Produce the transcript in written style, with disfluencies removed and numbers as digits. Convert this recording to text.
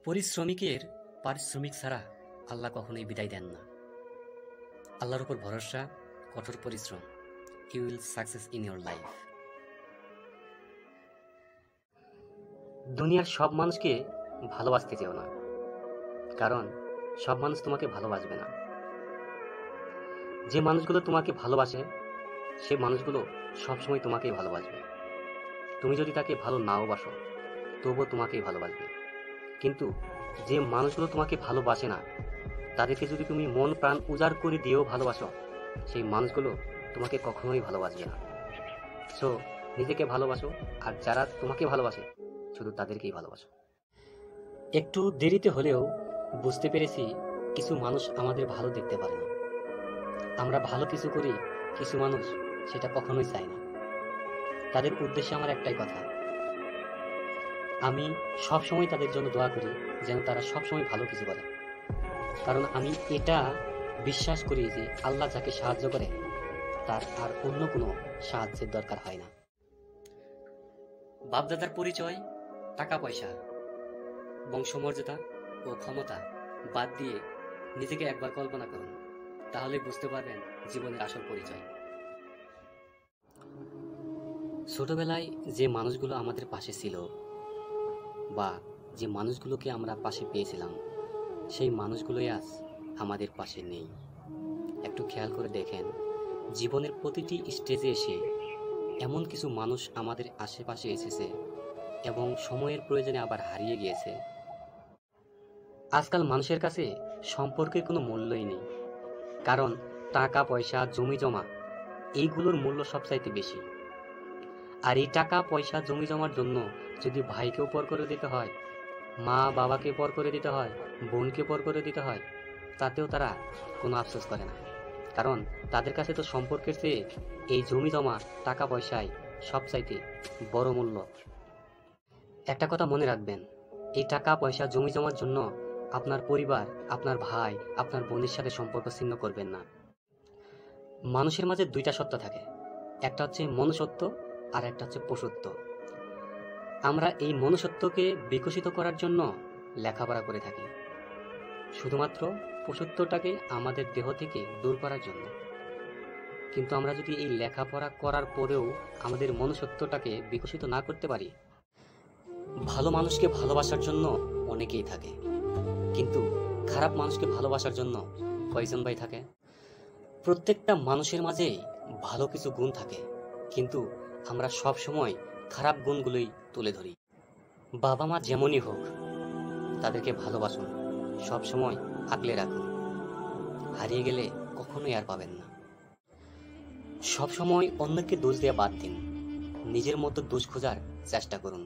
পরিশ্রমিকের পারিশ্রমিক ছাড়া আল্লাহ কখনোই বিদায় দেন না। আল্লাহর উপর ভরসা, কঠোর পরিশ্রম, you will success in your life. দুনিয়ার সব মানুষকে ভালোবাসতে চেও না, কারণ সব মানুষ তোমাকে ভালোবাসবে না। যে মানুষগুলো তোমাকে ভালোবাসে সে মানুষগুলো সবসময় তোমাকেই ভালোবাসবে। তুমি যদি তাকে ভালো নাও বাসো তবুও তোমাকেই ভালোবাসবে। কিন্তু যে মানুষগুলো তোমাকে ভালোবাসে না তাদেরকে যদি তুমি মন প্রাণ উজাড় করে দিয়েও ভালোবাসো, সেই মানুষগুলো তোমাকে কখনোই ভালোবাসবে না। সো নিজেকে ভালোবাসো, আর যারা তোমাকে ভালোবাসে শুধু তাদেরকেই ভালোবাসো। একটু দেরিতে হলেও বুঝতে পেরেছি কিছু মানুষ আমাদের ভালো দেখতে পারে না। আমরা ভালো কিছু করি, কিছু মানুষ সেটা কখনোই চায় না। তাদের উদ্দেশ্যে আমার একটাই কথা, আমি সবসময় তাদের জন্য দোয়া করি যেন তারা সবসময় ভালো কিছু করে। কারণ আমি এটা বিশ্বাস করি যে আল্লাহ যাকে সাহায্য করে তার আর অন্য কোনো সাহায্যের দরকার হয় না। বাপদাদার পরিচয়, টাকা পয়সা, বংশমর্যাদা ও ক্ষমতা বাদ দিয়ে নিজেকে একবার কল্পনা করুন, তাহলে বুঝতে পারবেন জীবনের আসল পরিচয়। ছোটবেলায় যে মানুষগুলো আমাদের পাশে ছিল বা যে মানুষগুলোকে আমরা পাশে পেয়েছিলাম, সেই মানুষগুলোই আজ আমাদের পাশে নেই। একটু খেয়াল করে দেখেন, জীবনের প্রতিটি স্টেজে এসে এমন কিছু মানুষ আমাদের আশেপাশে এসেছে এবং সময়ের প্রয়োজনে আবার হারিয়ে গিয়েছে। আজকাল মানুষের কাছে সম্পর্কের কোনো মূল্যই নেই, কারণ টাকা পয়সা, জমি জমা এইগুলোর মূল্য সবচাইতে বেশি। আর এই টাকা পয়সা, জমি জমার জন্য যদি ভাইকেও পর করে দিতে হয়, মা বাবাকে পর করে দিতে হয়, বোনকে পর করে দিতে হয়, তাতেও তারা কোনো আফসোস করে না। কারণ তাদের কাছে তো সম্পর্কের চেয়ে এই জমি জমা, টাকা পয়সায় সবচাইতে বড় মূল্য। একটা কথা মনে রাখবেন, এই টাকা পয়সা, জমি জমার জন্য আপনার পরিবার, আপনার ভাই, আপনার বোনের সাথে সম্পর্ক ছিন্ন করবেন না। মানুষের মাঝে দুইটা সত্তা থাকে, একটা হচ্ছে মনুষ্যত্ব আর একটা হচ্ছে পশুত্ব। আমরা এই মনুষ্যত্বকে বিকশিত করার জন্য লেখাপড়া করে থাকি, শুধুমাত্র পশুত্বটাকে আমাদের দেহ থেকে দূর করার জন্য। কিন্তু আমরা যদি এই লেখাপড়া করার পরেও আমাদের মনুষ্যত্বটাকে বিকশিত না করতে পারি, ভালো মানুষকে ভালোবাসার জন্য অনেকেই থাকে, কিন্তু খারাপ মানুষকে ভালোবাসার জন্য কয়জন ভাই থাকে? প্রত্যেকটা মানুষের মাঝে ভালো কিছু গুণ থাকে, কিন্তু আমরা সব সময় খারাপ গুণগুলোই তুলে ধরি। বাবা মা যেমনই হোক, তাদেরকে ভালোবাসুন, সব সময় আগলে রাখুন। হারিয়ে গেলে কখনোই আর পাবেন না। সব সময় অন্যকে দোষ দেওয়া বাদ দিন, নিজের মতো দোষ খোঁজার চেষ্টা করুন।